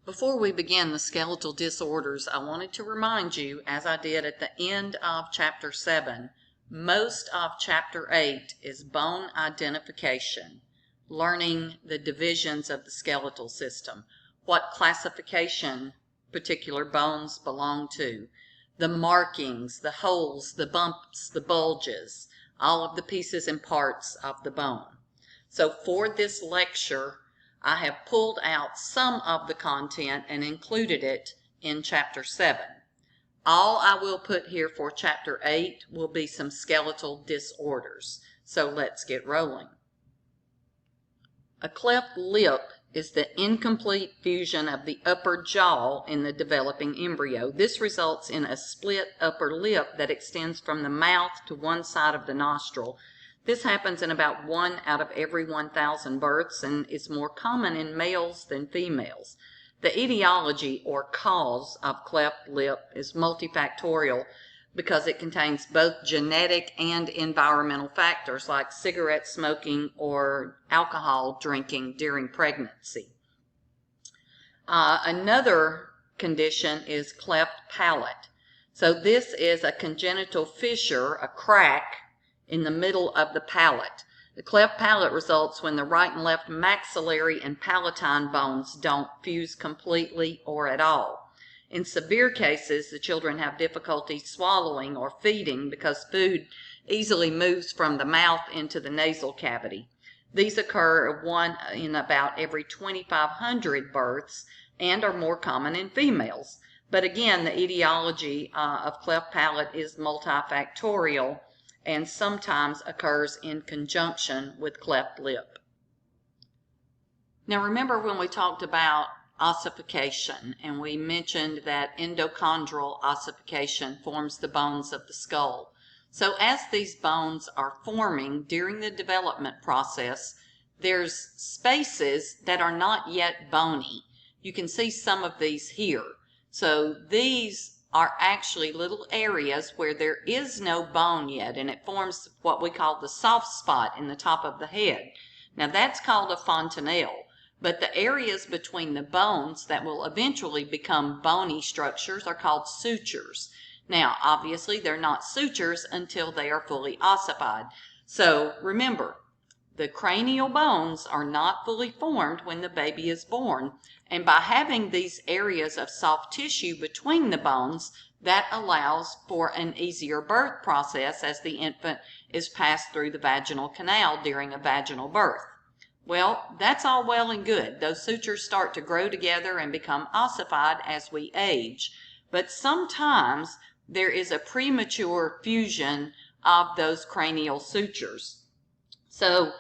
Before we begin the skeletal disorders, I wanted to remind you, as I did at the end of Chapter 7, most of Chapter 8 is bone identification, learning the divisions of the skeletal system, what classification particular bones belong to, the markings, the holes, the bumps, the bulges, all of the pieces and parts of the bone. So for this lecture, I have pulled out some of the content and included it in Chapter 7. All I will put here for Chapter 8 will be some skeletal disorders. So let's get rolling. A cleft lip is the incomplete fusion of the upper jaw in the developing embryo. This results in a split upper lip that extends from the mouth to one side of the nostril. This happens in about 1 out of every 1,000 births and is more common in males than females. The etiology or cause of cleft lip is multifactorial because it contains both genetic and environmental factors like cigarette smoking or alcohol drinking during pregnancy. Another condition is cleft palate. So this is a congenital fissure, a crack, in the middle of the palate. The cleft palate results when the right and left maxillary and palatine bones don't fuse completely or at all. In severe cases, the children have difficulty swallowing or feeding because food easily moves from the mouth into the nasal cavity. These occur in about every 2,500 births and are more common in females. But again, the etiology of cleft palate is multifactorial and sometimes occurs in conjunction with cleft lip. Now remember when we talked about ossification and we mentioned that endochondral ossification forms the bones of the skull. So as these bones are forming during the development process, there's spaces that are not yet bony. You can see some of these here. So these are actually little areas where there is no bone yet, and it forms what we call the soft spot in the top of the head. Now that's called a fontanelle, but the areas between the bones that will eventually become bony structures are called sutures. Now obviously they're not sutures until they are fully ossified. So remember, the cranial bones are not fully formed when the baby is born, and by having these areas of soft tissue between the bones, that allows for an easier birth process as the infant is passed through the vaginal canal during a vaginal birth. Well, that's all well and good. Those sutures start to grow together and become ossified as we age, but sometimes there is a premature fusion of those cranial sutures. So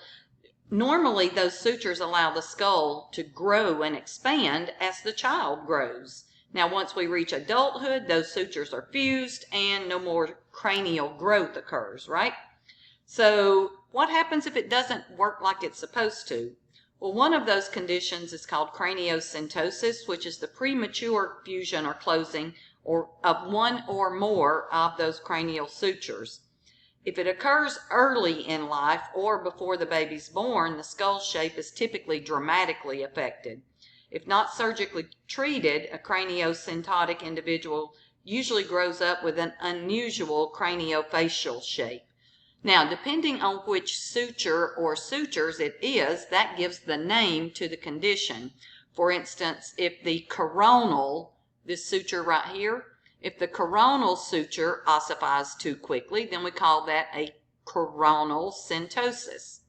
normally those sutures allow the skull to grow and expand as the child grows. Now once we reach adulthood, those sutures are fused and no more cranial growth occurs, right? So what happens if it doesn't work like it's supposed to? Well, one of those conditions is called craniosynostosis, which is the premature fusion or closing of one or more of those cranial sutures. If it occurs early in life or before the baby's born, the skull shape is typically dramatically affected. If not surgically treated, a craniosynostotic individual usually grows up with an unusual craniofacial shape. Now, depending on which suture or sutures it is, that gives the name to the condition. For instance, if the coronal, this suture right here, if the coronal suture ossifies too quickly, then we call that a coronal syntosis.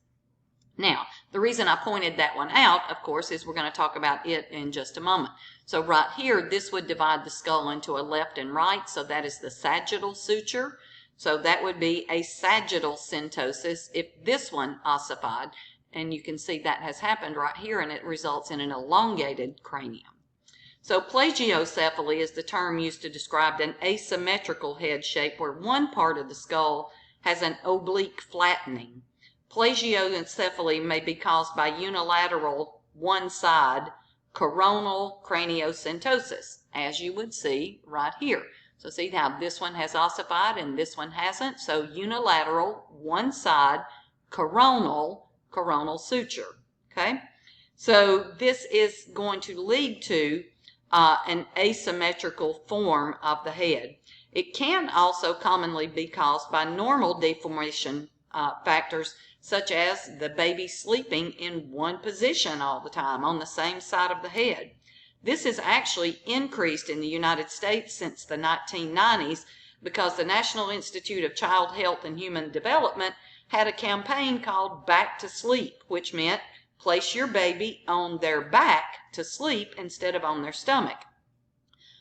Now, the reason I pointed that one out, of course, is we're going to talk about it in just a moment. So right here, this would divide the skull into a left and right, so that is the sagittal suture. So that would be a sagittal syntosis if this one ossified, and you can see that has happened right here, and it results in an elongated cranium. So plagiocephaly is the term used to describe an asymmetrical head shape where one part of the skull has an oblique flattening. Plagiocephaly may be caused by unilateral one-side coronal craniosynostosis, as you would see right here. So see how this one has ossified and this one hasn't? So unilateral, one-side, coronal suture, okay? So this is going to lead to an asymmetrical form of the head. It can also commonly be caused by normal deformation factors, such as the baby sleeping in one position all the time on the same side of the head. This has actually increased in the United States since the 1990s because the National Institute of Child Health and Human Development had a campaign called Back to Sleep, which meant place your baby on their back to sleep instead of on their stomach.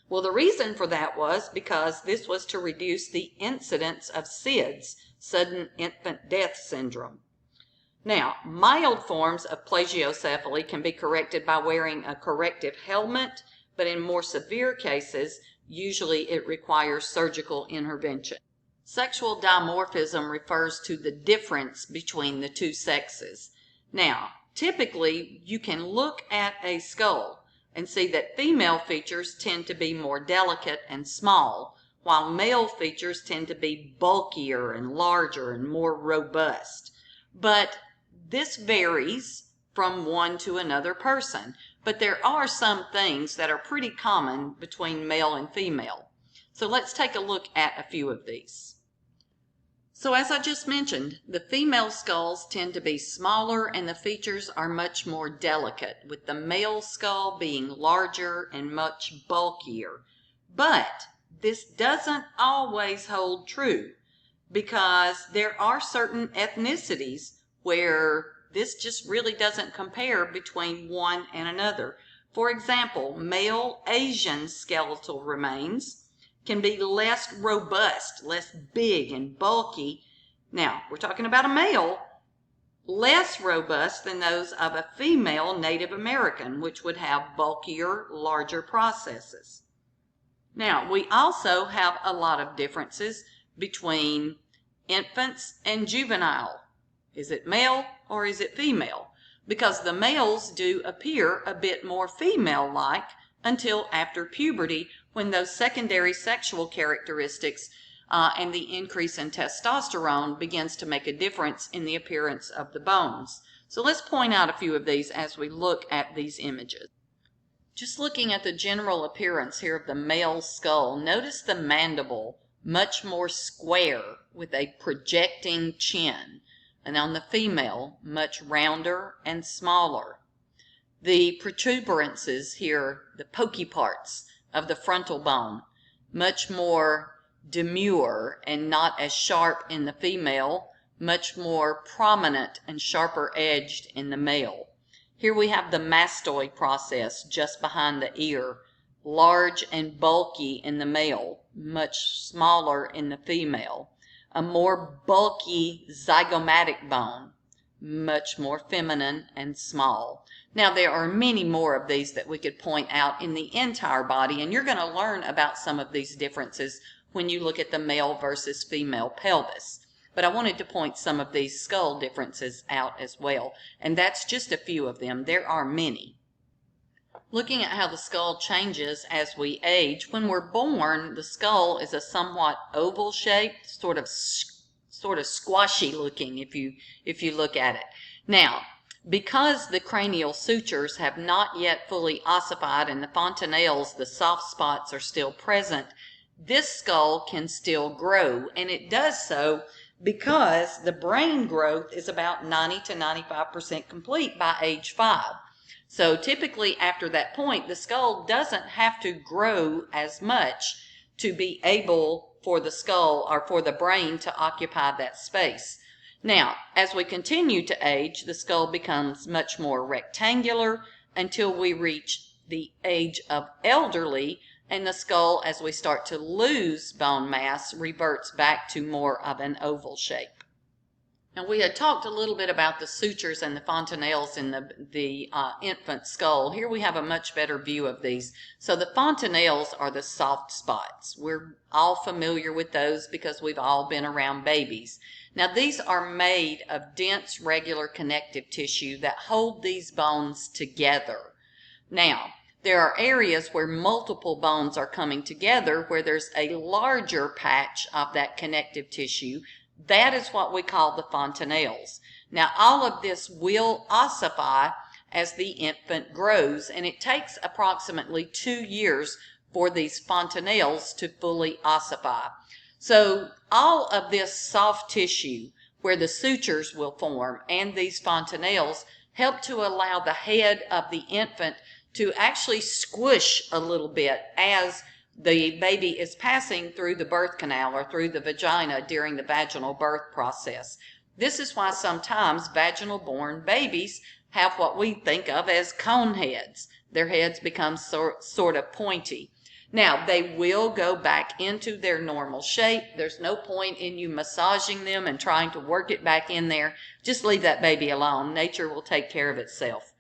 Well, the reason for that was because this was to reduce the incidence of SIDS, sudden infant death syndrome. Now, mild forms of plagiocephaly can be corrected by wearing a corrective helmet, but in more severe cases, usually it requires surgical intervention. Sexual dimorphism refers to the difference between the two sexes. Now, typically, you can look at a skull and see that female features tend to be more delicate and small, while male features tend to be bulkier and larger and more robust. But this varies from one to another person, but there are some things that are pretty common between male and female. So let's take a look at a few of these. So as I just mentioned, the female skulls tend to be smaller and the features are much more delicate, with the male skull being larger and much bulkier. But this doesn't always hold true because there are certain ethnicities where this just really doesn't compare between one and another. For example, male Asian skeletal remains can be less robust, less big and bulky. Now, we're talking about a male, less robust than those of a female Native American, which would have bulkier, larger processes. Now, we also have a lot of differences between infants and juvenile. Is it male or is it female? Because the males do appear a bit more female-like until after puberty, when those secondary sexual characteristics and the increase in testosterone begins to make a difference in the appearance of the bones. So let's point out a few of these as we look at these images. Just looking at the general appearance here of the male skull, notice the mandible, much more square with a projecting chin, and on the female, much rounder and smaller. The protuberances here, the pokey parts of the frontal bone, much more demure and not as sharp in the female, much more prominent and sharper edged in the male. Here we have the mastoid process just behind the ear, large and bulky in the male, much smaller in the female. A more bulky zygomatic bone, much more feminine and small. Now, there are many more of these that we could point out in the entire body, and you're going to learn about some of these differences when you look at the male versus female pelvis. But I wanted to point some of these skull differences out as well, and that's just a few of them. There are many. Looking at how the skull changes as we age, when we're born, the skull is a somewhat oval shaped, sort of squashy looking if you look at it. Now, because the cranial sutures have not yet fully ossified and the fontanelles, the soft spots, are still present, this skull can still grow, and it does so because the brain growth is about 90 to 95% complete by age 5. So typically after that point, the skull doesn't have to grow as much to be able for the skull or for the brain to occupy that space. Now, as we continue to age, the skull becomes much more rectangular until we reach the age of elderly, and the skull, as we start to lose bone mass, reverts back to more of an oval shape. Now, we had talked a little bit about the sutures and the fontanelles in the infant skull. Here we have a much better view of these. So the fontanelles are the soft spots. We're all familiar with those because we've all been around babies. Now, these are made of dense, regular connective tissue that hold these bones together. Now, there are areas where multiple bones are coming together where there's a larger patch of that connective tissue. That is what we call the fontanelles. Now, all of this will ossify as the infant grows, and it takes approximately 2 years for these fontanelles to fully ossify. So all of this soft tissue where the sutures will form and these fontanelles help to allow the head of the infant to actually squish a little bit as the baby is passing through the birth canal or through the vagina during the vaginal birth process. This is why sometimes vaginal born babies have what we think of as cone heads. Their heads become sort of pointy. Now, they will go back into their normal shape. There's no point in you massaging them and trying to work it back in there. Just leave that baby alone. Nature will take care of itself.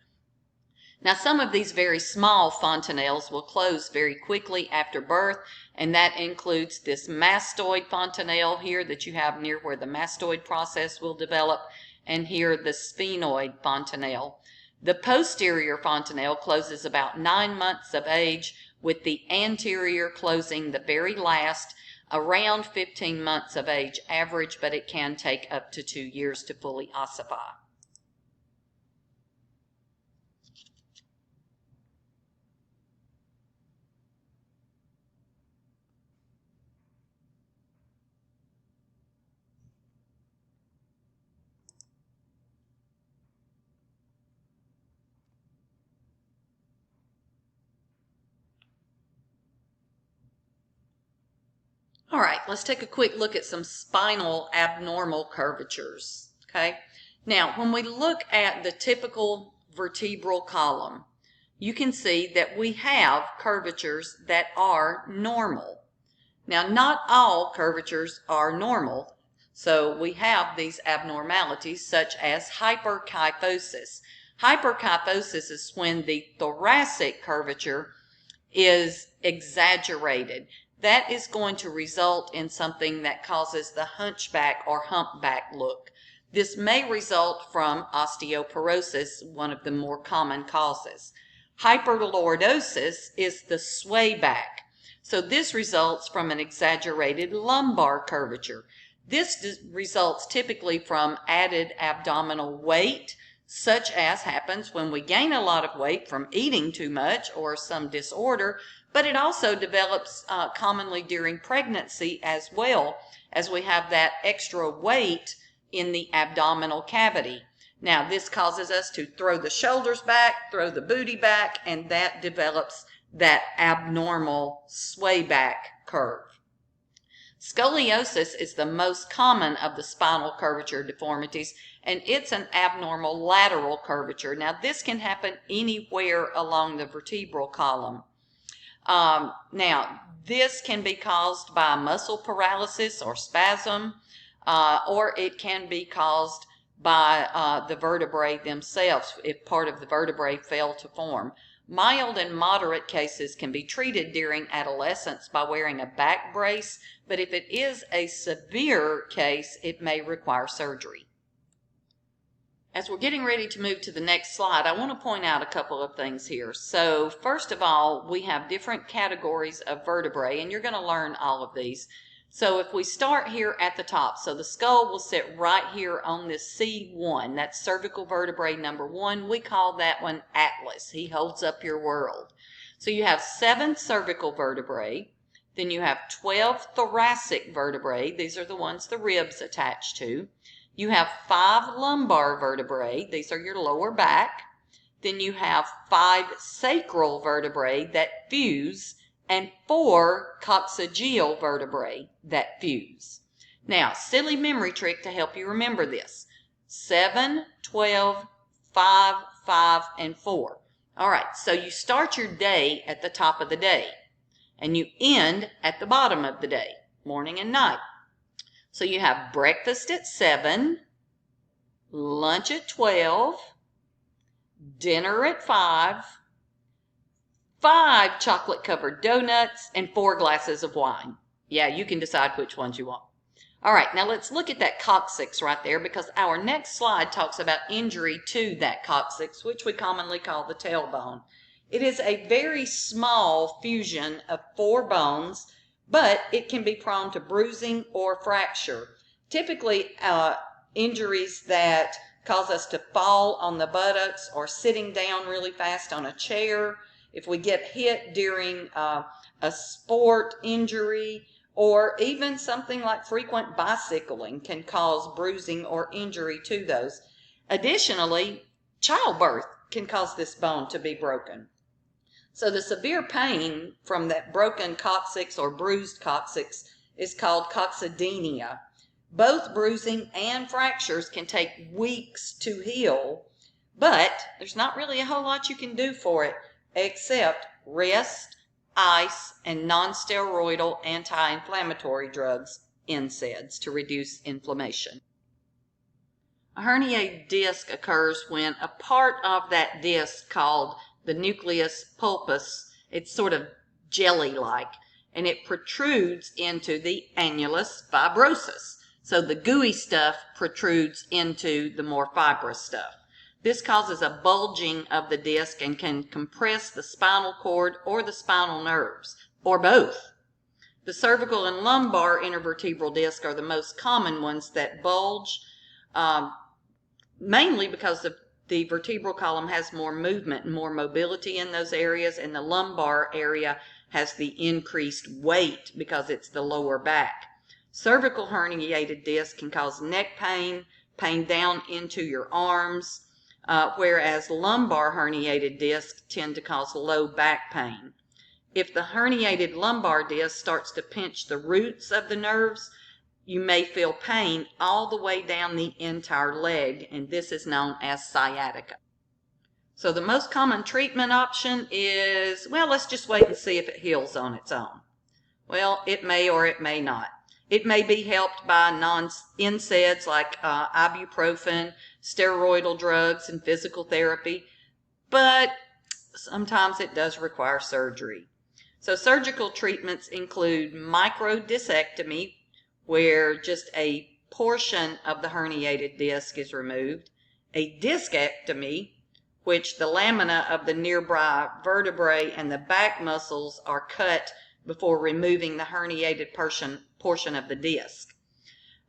Now, some of these very small fontanelles will close very quickly after birth, and that includes this mastoid fontanelle here that you have near where the mastoid process will develop, and here the sphenoid fontanelle. The posterior fontanelle closes about 9 months of age, with the anterior closing the very last, around 15 months of age average, but it can take up to 2 years to fully ossify. All right, let's take a quick look at some spinal abnormal curvatures, okay? Now, when we look at the typical vertebral column, you can see that we have curvatures that are normal. Now, not all curvatures are normal, so we have these abnormalities such as hyperkyphosis. Hyperkyphosis is when the thoracic curvature is exaggerated. That is going to result in something that causes the hunchback or humpback look. This may result from osteoporosis, one of the more common causes. Hyperlordosis is the sway back. So this results from an exaggerated lumbar curvature. This results typically from added abdominal weight, such as happens when we gain a lot of weight from eating too much or some disorder, but it also develops commonly during pregnancy as well, as we have that extra weight in the abdominal cavity. Now, this causes us to throw the shoulders back, throw the booty back, and that develops that abnormal sway back curve. Scoliosis is the most common of the spinal curvature deformities, and it's an abnormal lateral curvature. Now, this can happen anywhere along the vertebral column. Now, this can be caused by muscle paralysis or spasm, or it can be caused by the vertebrae themselves if part of the vertebrae fail to form. Mild and moderate cases can be treated during adolescence by wearing a back brace, but if it is a severe case, it may require surgery. As we're getting ready to move to the next slide, I want to point out a couple of things here. So first of all, we have different categories of vertebrae, and you're going to learn all of these. So if we start here at the top, so the skull will sit right here on this C1, that's cervical vertebrae number 1. We call that one Atlas. He holds up your world. So you have 7 cervical vertebrae, then you have 12 thoracic vertebrae. These are the ones the ribs attach to. You have 5 lumbar vertebrae. These are your lower back. Then you have 5 sacral vertebrae that fuse, and 4 coccygeal vertebrae that fuse. Now, silly memory trick to help you remember this. 7, 12, 5, 5, and 4. All right, so you start your day at the top of the day, and you end at the bottom of the day, morning and night. So you have breakfast at 7, lunch at 12, dinner at 5, 5 chocolate-covered donuts, and 4 glasses of wine. Yeah, you can decide which ones you want. All right, now let's look at that coccyx right there, because our next slide talks about injury to that coccyx, which we commonly call the tailbone. It is a very small fusion of 4 bones, but it can be prone to bruising or fracture. Typically, injuries that cause us to fall on the buttocks or sitting down really fast on a chair. If we get hit during a sport injury, or even something like frequent bicycling can cause bruising or injury to those. Additionally, childbirth can cause this bone to be broken. So the severe pain from that broken coccyx or bruised coccyx is called coccydynia. Both bruising and fractures can take weeks to heal, but there's not really a whole lot you can do for it except rest, ice, and non-steroidal anti-inflammatory drugs, NSAIDs, to reduce inflammation. A herniated disc occurs when a part of that disc called the nucleus pulpus, it's sort of jelly-like, and it protrudes into the annulus fibrosus. So the gooey stuff protrudes into the more fibrous stuff. This causes a bulging of the disc and can compress the spinal cord or the spinal nerves, or both. The cervical and lumbar intervertebral disc are the most common ones that bulge, mainly because the vertebral column has more movement and more mobility in those areas, and the lumbar area has the increased weight because it's the lower back. Cervical herniated disc can cause neck pain, pain down into your arms, whereas lumbar herniated discs tend to cause low back pain. If the herniated lumbar disc starts to pinch the roots of the nerves, you may feel pain all the way down the entire leg, and this is known as sciatica. So the most common treatment option is, well, let's just wait and see if it heals on its own. Well, it may or it may not. It may be helped by NSAIDs like ibuprofen, steroidal drugs, and physical therapy, but sometimes it does require surgery. So surgical treatments include microdiscectomy, where just a portion of the herniated disc is removed, a discectomy, which the lamina of the nearby vertebrae and the back muscles are cut before removing the herniated portion of the disc.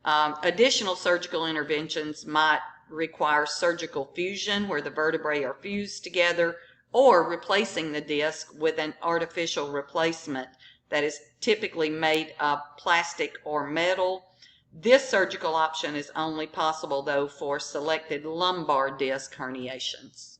Additional surgical interventions might require surgical fusion, where the vertebrae are fused together, or replacing the disc with an artificial replacement that is typically made of plastic or metal. This surgical option is only possible, though, for selected lumbar disc herniations.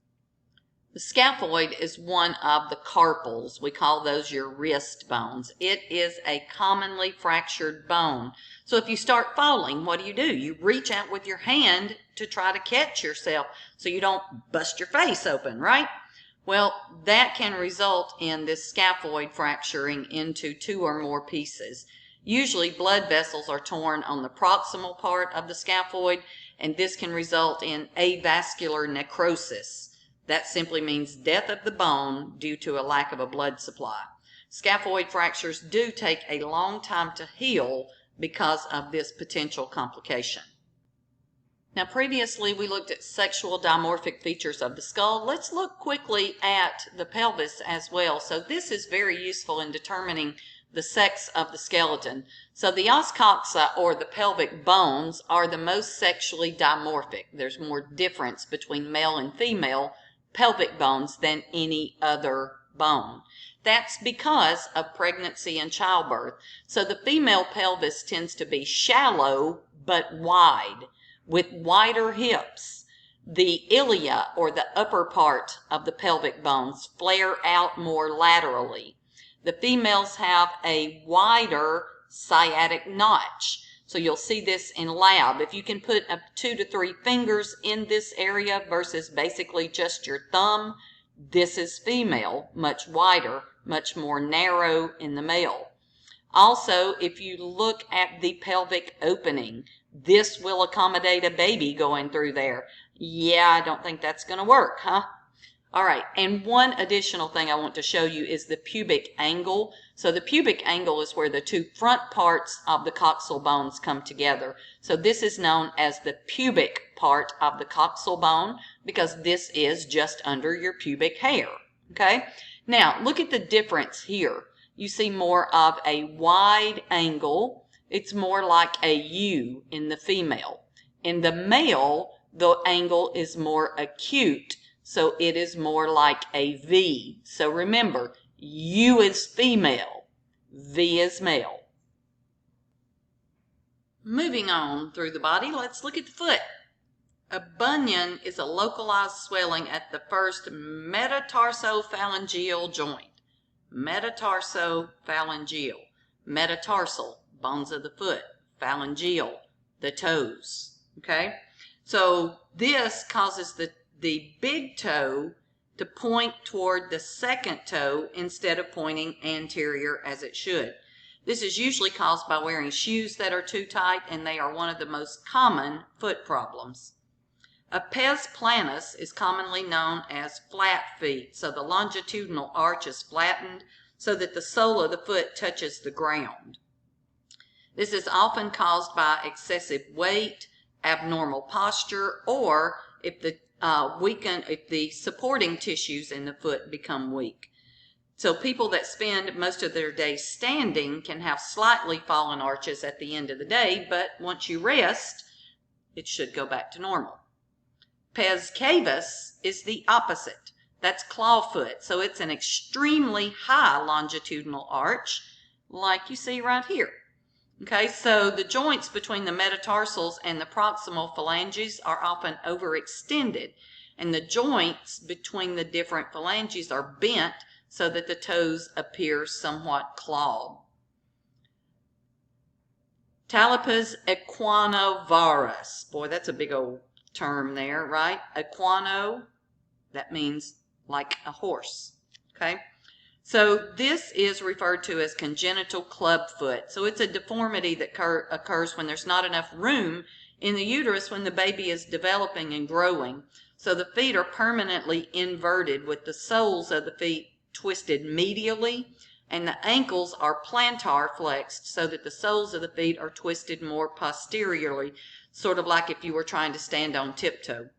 The scaphoid is one of the carpals. We call those your wrist bones. It is a commonly fractured bone. So if you start falling, what do? You reach out with your hand to try to catch yourself so you don't bust your face open, right? Well, that can result in this scaphoid fracturing into two or more pieces. Usually blood vessels are torn on the proximal part of the scaphoid, and this can result in avascular necrosis. That simply means death of the bone due to a lack of a blood supply. Scaphoid fractures do take a long time to heal because of this potential complication. Now, previously we looked at sexual dimorphic features of the skull. Let's look quickly at the pelvis as well. So this is very useful in determining the sex of the skeleton. So the os coxa, or the pelvic bones, are the most sexually dimorphic. There's more difference between male and female pelvic bones than any other bone. That's because of pregnancy and childbirth. So the female pelvis tends to be shallow but wide, with wider hips. The ilia, or the upper part of the pelvic bones, flare out more laterally. The females have a wider sciatic notch. So you'll see this in lab. If you can put up 2 to 3 fingers in this area versus basically just your thumb, this is female, much wider, much more narrow in the male. Also, if you look at the pelvic opening, this will accommodate a baby going through there. Yeah, I don't think that's going to work, huh? All right, and one additional thing I want to show you is the pubic angle. So the pubic angle is where the two front parts of the coxal bones come together. So this is known as the pubic part of the coxal bone because this is just under your pubic hair, okay? Now, look at the difference here. You see more of a wide angle. It's more like a U in the female. In the male, the angle is more acute, so it is more like a V. So remember, U is female, V is male. Moving on through the body, let's look at the foot. A bunion is a localized swelling at the first metatarsophalangeal joint. Metatarsophalangeal. Metatarsal, bones of the foot. Phalangeal, the toes. Okay? So this causes the big toe to point toward the second toe instead of pointing anterior as it should. This is usually caused by wearing shoes that are too tight, and they are one of the most common foot problems. A pes planus is commonly known as flat feet, so the longitudinal arch is flattened so that the sole of the foot touches the ground. This is often caused by excessive weight, abnormal posture, or if the supporting tissues in the foot become weak. So people that spend most of their day standing can have slightly fallen arches at the end of the day, but once you rest, it should go back to normal. Pes cavus is the opposite. That's clawfoot. So it's an extremely high longitudinal arch, like you see right here. Okay, so the joints between the metatarsals and the proximal phalanges are often overextended, and the joints between the different phalanges are bent so that the toes appear somewhat clawed. Talipes equinovarus. Boy, that's a big old term there, right? Equino, that means like a horse. Okay, so this is referred to as congenital clubfoot. So it's a deformity that occurs when there's not enough room in the uterus when the baby is developing and growing. So the feet are permanently inverted with the soles of the feet twisted medially, and the ankles are plantar flexed so that the soles of the feet are twisted more posteriorly, sort of like if you were trying to stand on tiptoe.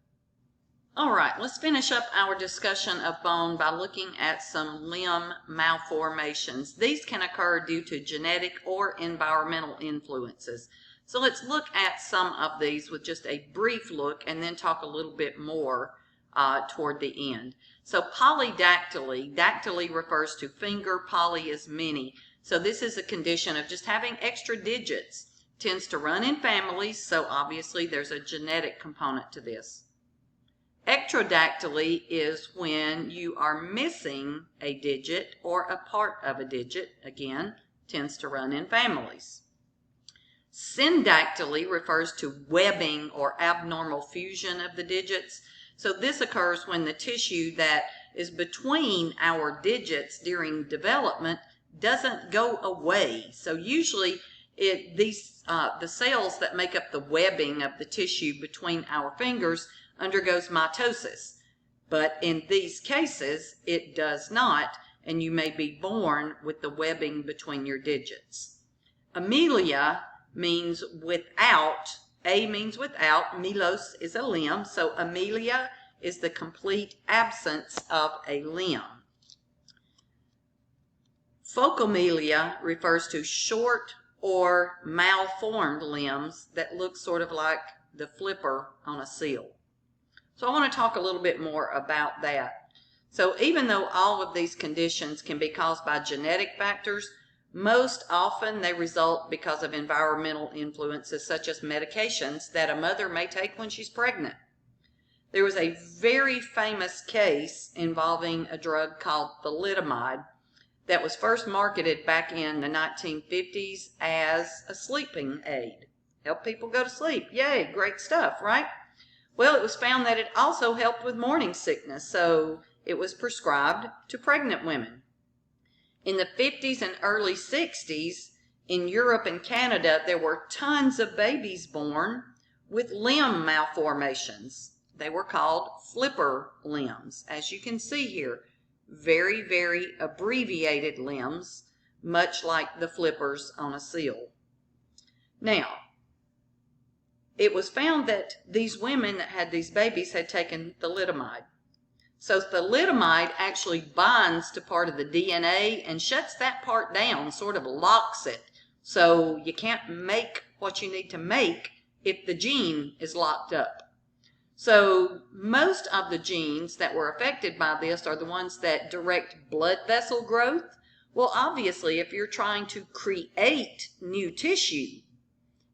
All right, let's finish up our discussion of bone by looking at some limb malformations. These can occur due to genetic or environmental influences. So let's look at some of these with just a brief look and then talk a little bit more toward the end. So polydactyly, dactyly refers to finger, poly is many. So this is a condition of just having extra digits. Tends to run in families, so obviously there's a genetic component to this. Ectrodactyly is when you are missing a digit or a part of a digit. Again, tends to run in families. Syndactyly refers to webbing or abnormal fusion of the digits. So this occurs when the tissue that is between our digits during development doesn't go away. So usually the cells that make up the webbing of the tissue between our fingers undergoes mitosis. But in these cases, it does not, and you may be born with the webbing between your digits. Amelia means without. A means without. Melos is a limb, so amelia is the complete absence of a limb. Phocomelia refers to short or malformed limbs that look sort of like the flipper on a seal. So I want to talk a little bit more about that. So even though all of these conditions can be caused by genetic factors, most often they result because of environmental influences such as medications that a mother may take when she's pregnant. There was a very famous case involving a drug called thalidomide that was first marketed back in the 1950s as a sleeping aid. Help people go to sleep. Yay, great stuff, right? Well, it was found that it also helped with morning sickness, so it was prescribed to pregnant women. In the 50s and early 60s, in Europe and Canada, there were tons of babies born with limb malformations. They were called flipper limbs, as you can see here. Very, very abbreviated limbs, much like the flippers on a seal. Now, it was found that these women that had these babies had taken thalidomide. So thalidomide actually binds to part of the DNA and shuts that part down, sort of locks it. So you can't make what you need to make if the gene is locked up. So most of the genes that were affected by this are the ones that direct blood vessel growth. Well, obviously, if you're trying to create new tissue,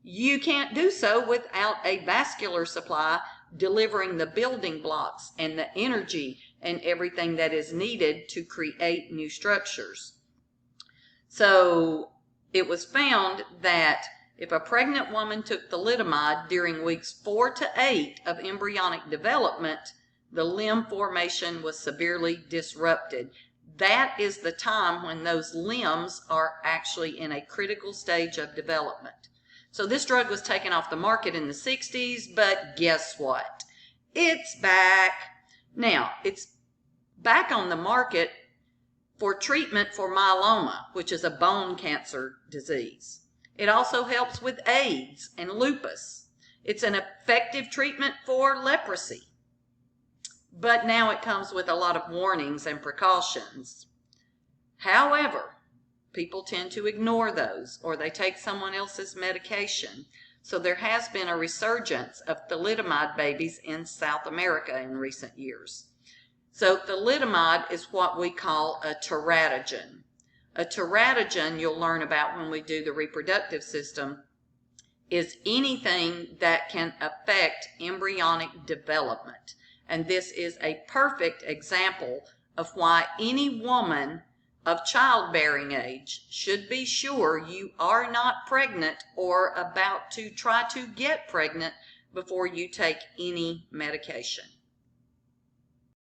you can't do so without a vascular supply delivering the building blocks and the energy and everything that is needed to create new structures. So it was found that if a pregnant woman took thalidomide during weeks 4 to 8 of embryonic development, the limb formation was severely disrupted. That is the time when those limbs are actually in a critical stage of development. So this drug was taken off the market in the 60s, but guess what? It's back. Now, it's back on the market for treatment for myeloma, which is a bone cancer disease. It also helps with AIDS and lupus. It's an effective treatment for leprosy. But now it comes with a lot of warnings and precautions. However, people tend to ignore those, or they take someone else's medication. So there has been a resurgence of thalidomide babies in South America in recent years. So thalidomide is what we call a teratogen. A teratogen, you'll learn about when we do the reproductive system, is anything that can affect embryonic development. And this is a perfect example of why any woman of childbearing age should be sure you are not pregnant or about to try to get pregnant before you take any medication.